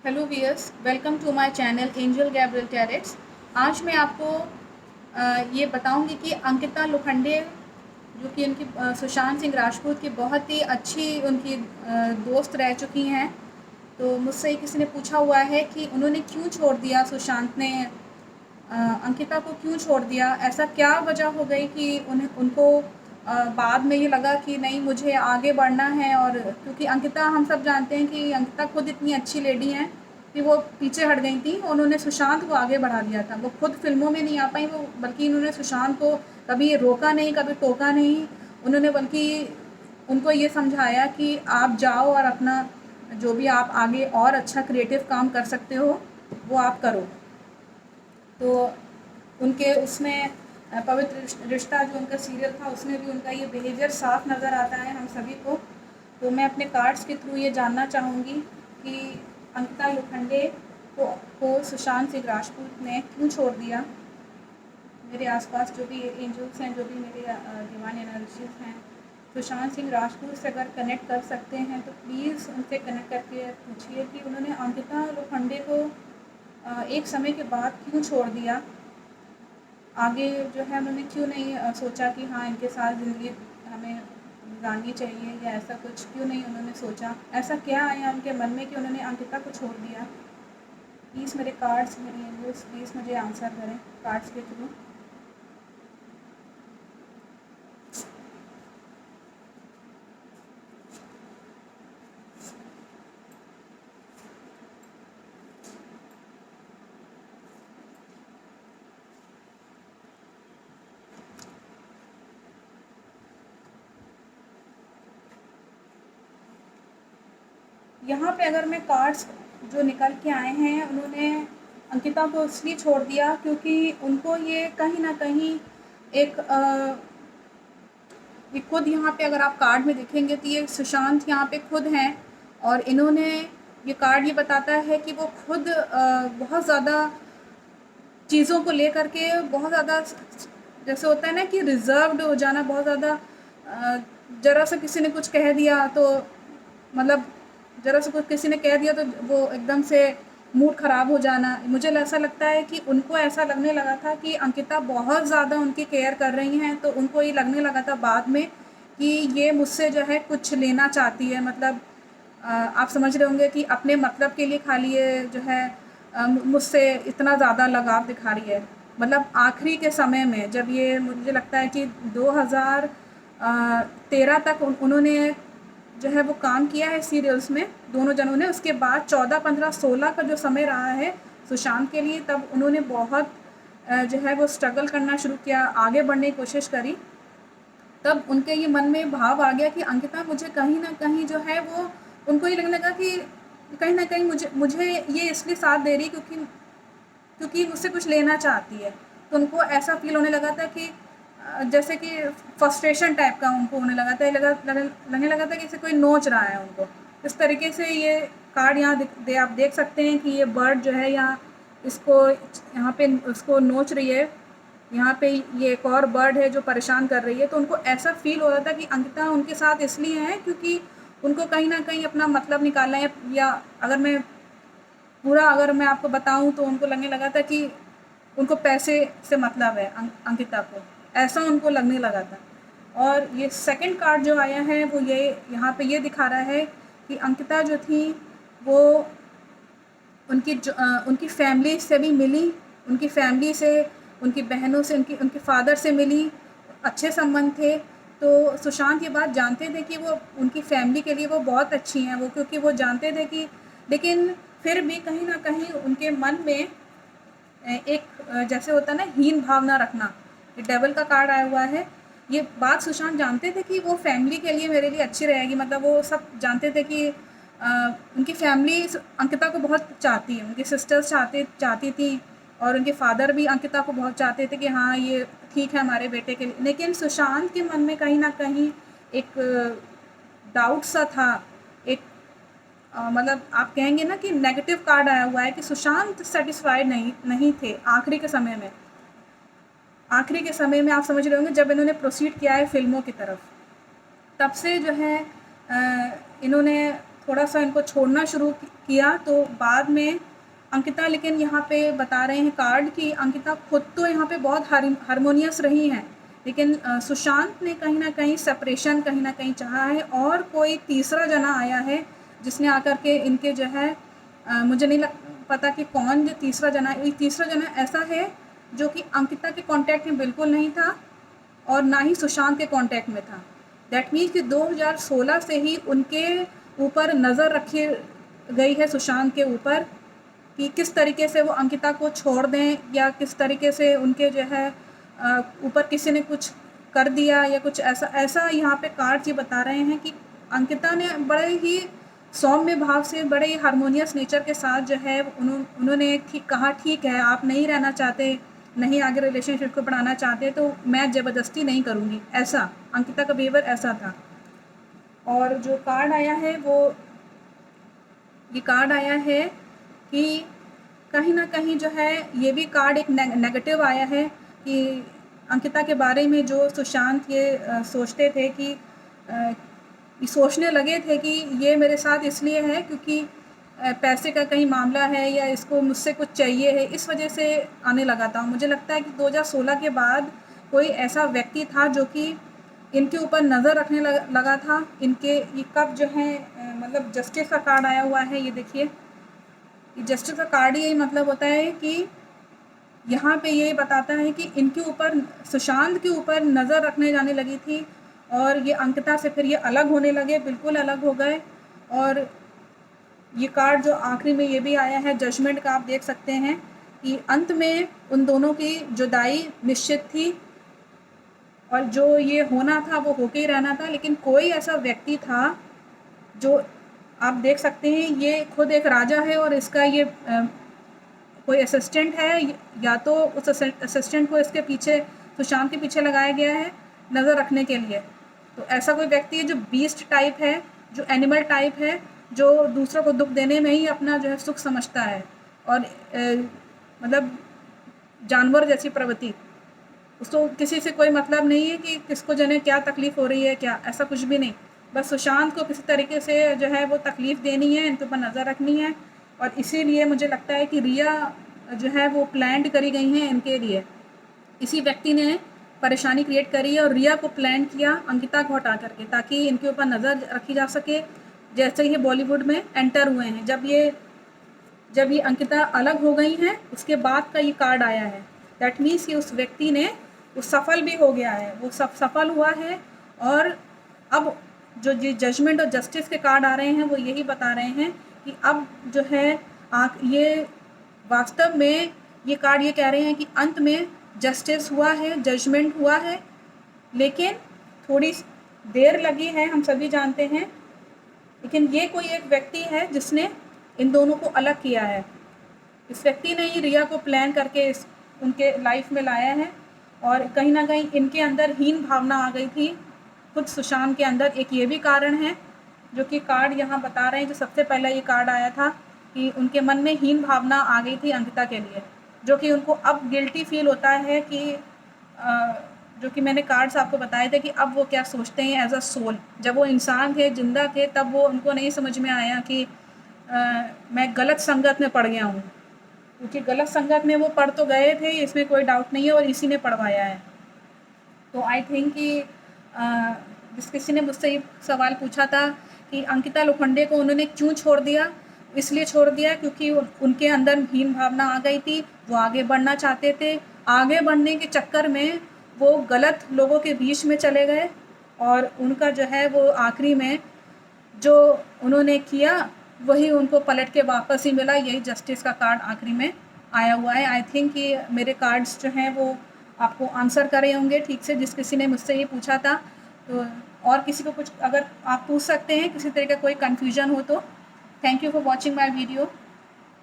Hello viewers, welcome to my channel angel Gabriel tarots. आज मैं आपको ये बताऊंगी कि अंकिता लोखंडे जो कि उनकी सुशांत सिंह राजपूत की बहुत ही अच्छी उनकी दोस्त रह चुकी हैं। तो मुझसे किसी ने पूछा हुआ है कि उन्होंने क्यों छोड़ दिया, सुशांत ने अंकिता को क्यों छोड़ दिया, ऐसा क्या वजह हो गई कि उनको बाद में ये लगा कि नहीं मुझे आगे बढ़ना है। और क्योंकि अंकिता, हम सब जानते हैं कि अंकिता खुद इतनी अच्छी लेडी हैं कि वो पीछे हट गई थी, उन्होंने सुशांत को आगे बढ़ा दिया था। वो खुद फिल्मों में नहीं आ पाई, वो बल्कि इन्होंने सुशांत को कभी रोका नहीं, कभी टोका नहीं। उन्होंने बल्कि उनको ये समझाया कि आप जाओ और अपना जो भी आप आगे और अच्छा क्रिएटिव काम कर सकते हो वो आप करो। तो उनके उसमें पवित्र रिश्ता जो उनका सीरियल था उसमें भी उनका ये बिहेवियर साफ नज़र आता है हम सभी को। तो मैं अपने कार्ड्स के थ्रू ये जानना चाहूँगी कि अंकिता लोखंडे को सुशांत सिंह राजपूत ने क्यों छोड़ दिया। मेरे आसपास जो भी एंजल्स हैं, जो भी मेरे डिवाइन एनर्जीज हैं, सुशांत सिंह राजपूत से अगर कनेक्ट कर सकते हैं तो प्लीज़ उनसे कनेक्ट करके पूछिए कि उन्होंने अंकिता लोखंडे को एक समय के बाद क्यों छोड़ दिया। आगे जो है उन्होंने क्यों नहीं सोचा कि हाँ इनके साथ ज़िंदगी हमें गुजारनी चाहिए, या ऐसा कुछ क्यों नहीं उन्होंने सोचा। ऐसा क्या आया उनके मन में कि उन्होंने अंकिता को छोड़ दिया। प्लीज़ मेरे कार्ड्स, मेरे एंजल्स, प्लीज़ मुझे आंसर करें कार्ड्स के थ्रू। यहाँ पे अगर मैं कार्ड्स जो निकल के आए हैं, उन्होंने अंकिता को इसलिए छोड़ दिया क्योंकि उनको ये कहीं ना कहीं एक ये खुद यहाँ पे अगर आप कार्ड में देखेंगे तो ये सुशांत यहाँ पे खुद हैं। और इन्होंने ये कार्ड ये बताता है कि वो खुद बहुत ज़्यादा चीज़ों को लेकर के बहुत ज़्यादा, जैसे होता है ना कि रिजर्व्ड हो जाना, बहुत ज़्यादा ज़रा सा किसी ने कुछ कह दिया तो मतलब ज़रा सा कुछ किसी ने कह दिया तो वो एकदम से मूड ख़राब हो जाना। मुझे ऐसा लगता है कि उनको ऐसा लगने लगा था कि अंकिता बहुत ज़्यादा उनकी केयर कर रही हैं, तो उनको ये लगने लगा था बाद में कि ये मुझसे जो है कुछ लेना चाहती है। मतलब आप समझ रहे होंगे कि अपने मतलब के लिए खाली ये जो है मुझसे इतना ज़्यादा लगाव दिखा रही है। मतलब आखिरी के समय में जब ये, मुझे लगता है कि 2013 तक उन्होंने जो है वो काम किया है सीरियल्स में, दोनों जनों ने। उसके बाद 14, 15, 16 का जो समय रहा है सुशांत के लिए, तब उन्होंने बहुत जो है वो स्ट्रगल करना शुरू किया, आगे बढ़ने की कोशिश करी। तब उनके ये मन में भाव आ गया कि अंकिता मुझे कहीं ना कहीं जो है वो, उनको ये लगने लगा कि कहीं ना कहीं मुझे मुझे ये इसलिए साथ दे रही क्योंकि क्योंकि मुझसे कुछ लेना चाहती है। तो उनको ऐसा फील होने लगा था कि जैसे कि फ्रस्ट्रेशन टाइप का उनको होने लगा था, लगने लगा था कि जैसे कोई नोच रहा है उनको। इस तरीके से ये कार्ड यहाँ आप देख सकते हैं कि ये बर्ड जो है यहाँ इसको यहाँ पे उसको नोच रही है। यहाँ पे ये एक और बर्ड है जो परेशान कर रही है। तो उनको ऐसा फील हो रहा था कि अंकिता उनके साथ इसलिए है क्योंकि उनको कहीं ना कहीं अपना मतलब निकालना है, या अगर मैं आपको बताऊं तो उनको लगने लगा था कि उनको पैसे से मतलब है अंकिता को, ऐसा उनको लगने लगा था। और ये सेकंड कार्ड जो आया है वो ये यहाँ पे ये दिखा रहा है कि अंकिता जो थी वो उनकी फैमिली से भी मिली, उनकी फैमिली से, उनकी बहनों से, उनके फादर से मिली, अच्छे संबंध थे। तो सुशांत ये बात जानते थे कि वो उनकी फैमिली के लिए वो बहुत अच्छी हैं, वो क्योंकि वो जानते थे कि, लेकिन फिर भी कहीं ना कहीं उनके मन में एक जैसे होता है ना हीन भावना रखना। ये डेविल का कार्ड आया हुआ है। ये बात सुशांत जानते थे कि वो फैमिली के लिए मेरे लिए अच्छी रहेगी। मतलब वो सब जानते थे कि उनकी फैमिली अंकिता को बहुत चाहती है, उनकी सिस्टर्स चाहती थी, और उनके फादर भी अंकिता को बहुत चाहते थे कि हाँ ये ठीक है हमारे बेटे के लिए। लेकिन सुशांत के मन में कहीं ना कहीं एक डाउट सा था, एक मतलब आप कहेंगे ना कि नेगेटिव कार्ड आया हुआ है कि सुशांत सेटिस्फाइड नहीं थे आखिरी के समय में। आप समझ रहे होंगे जब इन्होंने प्रोसीड किया है फिल्मों की तरफ, तब से जो है इन्होंने थोड़ा सा इनको छोड़ना शुरू किया तो बाद में अंकिता लेकिन यहाँ पे बता रहे हैं कार्ड कि अंकिता खुद तो यहाँ पे बहुत हारमोनियस रही हैं, लेकिन सुशांत ने कहीं ना कहीं सेपरेशन कहीं ना कहीं चाहा है और कोई तीसरा जना आया है जिसने आकर के इनके जो है मुझे नहीं पता कि कौन जो तीसरा जना ऐसा है जो कि अंकिता के कांटेक्ट में बिल्कुल नहीं था और ना ही सुशांत के कांटेक्ट में था। दैट मीन्स कि 2016 से ही उनके ऊपर नज़र रखी गई है सुशांत के ऊपर कि किस तरीके से वो अंकिता को छोड़ दें या किस तरीके से उनके जो है ऊपर किसी ने कुछ कर दिया या कुछ ऐसा यहाँ पे कार्ड ये बता रहे हैं कि अंकिता ने बड़े ही सौम्य भाव से बड़े ही हारमोनियस नेचर के साथ जो है उन्होंने कहा ठीक है आप नहीं रहना चाहते, नहीं आगे रिलेशनशिप को बढ़ाना चाहते तो मैं ज़बरदस्ती नहीं करूँगी, ऐसा अंकिता का बिहेवियर ऐसा था। और जो कार्ड आया है वो ये कार्ड आया है कि कहीं ना कहीं जो है ये भी कार्ड एक नेगेटिव आया है कि अंकिता के बारे में जो सुशांत ये सोचते थे कि सोचने लगे थे कि ये मेरे साथ इसलिए है क्योंकि पैसे का कहीं मामला है या इसको मुझसे कुछ चाहिए है, इस वजह से आने लगा था। मुझे लगता है कि 2016 के बाद कोई ऐसा व्यक्ति था जो कि इनके ऊपर नज़र रखने लगा था। इनके ये कब जो है मतलब जस्टिस का कार्ड आया हुआ है, ये देखिए जस्टिस का कार्ड यही मतलब होता है कि यहाँ पे ये बताता है कि इनके ऊपर सुशांत के ऊपर नज़र रखने जाने लगी थी और ये अंकिता से फिर ये अलग होने लगे, बिल्कुल अलग हो गए। और ये कार्ड जो आखिरी में ये भी आया है जजमेंट का, आप देख सकते हैं कि अंत में उन दोनों की जुदाई निश्चित थी और जो ये होना था वो होके ही रहना था। लेकिन कोई ऐसा व्यक्ति था जो आप देख सकते हैं ये खुद एक राजा है और इसका ये कोई असिस्टेंट है या तो उस असिस्टेंट को इसके पीछे सुशांत के पीछे लगाया गया है नज़र रखने के लिए। तो ऐसा कोई व्यक्ति है जो बीस्ट टाइप है, जो एनिमल टाइप है, जो दूसरों को दुख देने में ही अपना जो है सुख समझता है और मतलब जानवर जैसी प्रवृत्ति, उसको किसी से कोई मतलब नहीं है कि किसको जने क्या तकलीफ़ हो रही है क्या, ऐसा कुछ भी नहीं। बस सुशांत को किसी तरीके से जो है वो तकलीफ़ देनी है, इनके ऊपर नज़र रखनी है और इसीलिए मुझे लगता है कि रिया जो है वो प्लान करी गई हैं इनके लिए। इसी व्यक्ति ने परेशानी क्रिएट करी है और रिया को प्लान किया अंकिता को हटा करके ताकि इनके ऊपर नज़र रखी जा सके। जैसे ही बॉलीवुड में एंटर हुए हैं, जब ये अंकिता अलग हो गई हैं उसके बाद का ये कार्ड आया है। दैट मीन्स कि उस व्यक्ति ने वो सफल भी हो गया है, वो सफल हुआ है। और अब जो जजमेंट और जस्टिस के कार्ड आ रहे हैं वो यही बता रहे हैं कि अब जो है ये वास्तव में ये कार्ड ये कह रहे हैं कि अंत में जस्टिस हुआ है, जजमेंट हुआ है, लेकिन थोड़ी देर लगी है, हम सभी जानते हैं। लेकिन ये कोई एक व्यक्ति है जिसने इन दोनों को अलग किया है। इस व्यक्ति ने ही रिया को प्लान करके उनके लाइफ में लाया है और कहीं ना कहीं इनके अंदर हीन भावना आ गई थी खुद सुशांत के अंदर। एक ये भी कारण है जो कि कार्ड यहाँ बता रहे हैं, जो सबसे पहला ये कार्ड आया था कि उनके मन में हीन भावना आ गई थी अंकिता के लिए, जो कि उनको अब गिल्टी फील होता है कि जो कि मैंने कार्ड्स आपको बताए थे कि अब वो क्या सोचते हैं एज अ सोल। जब वो इंसान थे, जिंदा थे, तब वो उनको नहीं समझ में आया कि मैं गलत संगत में पड़ गया हूँ, क्योंकि गलत संगत में वो पढ़ तो गए थे, इसमें कोई डाउट नहीं है, और इसी ने पढ़वाया है। तो आई थिंक कि जिस किसी ने मुझसे ये सवाल पूछा था कि अंकिता लोखंडे को उन्होंने क्यों छोड़ दिया, इसलिए छोड़ दिया क्योंकि उनके अंदर हीन भावना आ गई थी। वो आगे बढ़ना चाहते थे, आगे बढ़ने के चक्कर में वो गलत लोगों के बीच में चले गए और उनका जो है वो आखिरी में जो उन्होंने किया वही उनको पलट के वापस ही मिला। यही जस्टिस का कार्ड आखिरी में आया हुआ है। आई थिंक कि मेरे कार्ड्स जो हैं वो आपको आंसर करे होंगे ठीक से, जिस किसी ने मुझसे ये पूछा था। तो और किसी को कुछ अगर आप पूछ सकते हैं, किसी तरह का कोई कन्फ्यूजन हो तो। Thank you for watching my video.